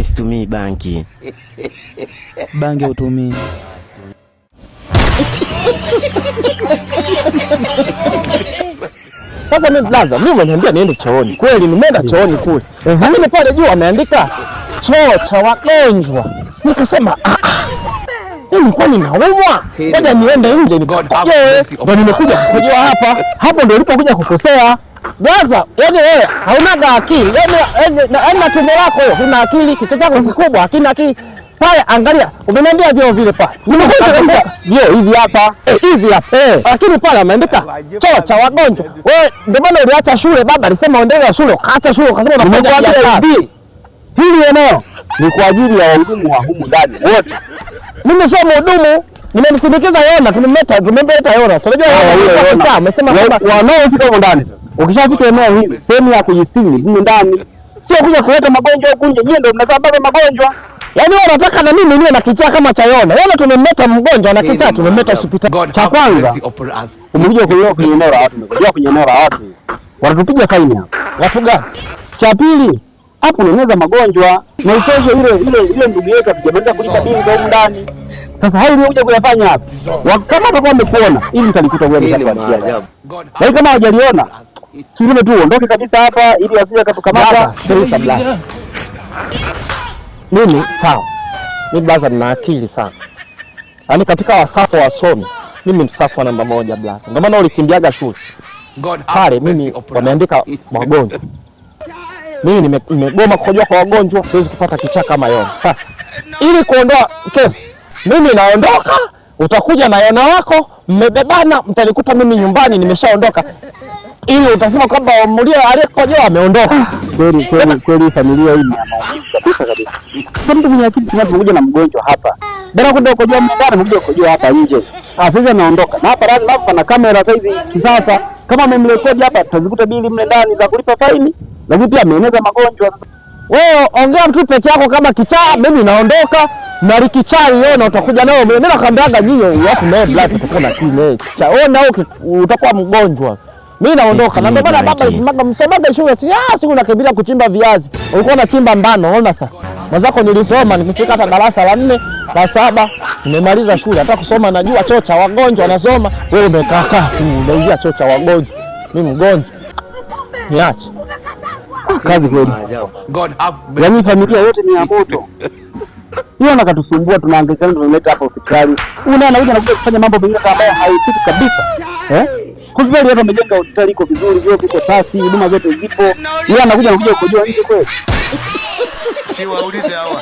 Situmii banki. Banki utumii. Sasa mimi blaza, mimi waniambia niende chooni. Kweli nimeenda chooni kule. Lakini pale juu ameandika choo cha wagonjwa. Nikasema mimi kwani naumwa? Ngoja niende nje nikojoe. Ndio nimekuja kukojoa hapa. Hapo ndio ulipokuja kukosea. Blaza, yani wewe haunaga akili. Yaani na tumbo lako wewe huna akili, kichwa chako kikubwa hakina akili. Pale angalia, umeniambia vyo vile pale. Nimekuja kabisa. Vyo hivi hapa. Hivi hapa. Lakini pale ameandika choo cha wagonjwa. Wewe ndio maana uliacha shule, baba alisema uendelee shule, ukaacha shule ukasema unafanya hivi. Hili eneo ni kwa ajili ya wahudumu wa humu ndani wote. Mimi sio mhudumu, nimemsindikiza Yona, tumembeta Yona. Unajua Yona umesema kwamba wanaofika huko ndani sasa. Ukishafika eneo hili, sehemu ya kujistiri humu ndani. Sio kuja kuleta magonjwa huko nje, nyie ndio mnasambaza magonjwa. Yaani wewe unataka na mimi niwe na kichaa kama cha Yona. Yona tumemmeta mgonjwa na kichaa tumemmeta hospitali. Cha kwanza umekuja kuelewa kwenye eneo la watu, umekuja kwenye eneo la watu. Wanatupiga faini hapa. Watu gani? Cha pili, hapo unaeneza magonjwa na itoshe ile ndugu yetu akijamaliza kulipa bili za huko ndani. Sasa hayo ndio kuja kuyafanya hapa. Kama watakuwa wamekuona, ili nitalikuta wewe mtakuachia. Na kama hawajaliona, sisi tu ondoke kabisa hapa ili wasije katukamata. Sikiliza blaza. Mimi sawa. Mimi blaza nina akili sana. Yaani katika wasafu wasomi, mimi msafu namba 1 blaza. Ndio maana ulikimbiaga shule. Pale mimi wameandika wagonjwa. Mimi nimegoma kukojoa kwa wagonjwa, siwezi kupata kichaa kama Yona. Sasa ili kuondoa kesi, mimi naondoka, utakuja na Yona wako, mmebebana, mtanikuta mimi nyumbani nimeshaondoka. Ili utasema kwamba mlia aliyekojoa ameondoka. Kweli familia hii ni maumivu kabisa kabisa. Sasa mtu mwenye akili tunapokuja na mgonjwa hapa, bila kwenda kukojoa ndani, mmoja kukojoa hapa nje. Sasa anaondoka. Na hapa lazima pana kamera saizi kisasa. Kama amemrekodi hapa, tutazikuta bili mle ndani za kulipa faini. Lakini pia ameeneza magonjwa. Wewe ongea mtu peke yako kama kichaa, mimi naondoka. Na likichaa Yona utakuja nao. Mimi nakwambiaga nyinyi watu na blood utakuwa na kile. Chaona utakuwa mgonjwa. Mimi naondoka. Na ndio maana baba alisimama msomaga shule. Siku nakibila kuchimba viazi. Ulikuwa unachimba mbano, unaona sasa. Mwenzako nilisoma nimefika hata darasa la 4, la 7, nimemaliza shule. Hata kusoma najua choo cha wagonjwa nasoma. Wewe umekaa unaingia choo cha wagonjwa. Mimi mgonjwa. Niache. Kazi kweli. Yaani familia yote ni ya moto. Hiyo nakatusumbua tunahangaika tunaleta hapa hospitali. Unaona anakuja kufanya mambo mengine ambayo haifiki kabisa. Hospitali hapa wamejenga hospitali iko vizuri, vyo viko safi, huduma zote zipo. Yeye anakuja kujua nje kweli. Si waulize hawa.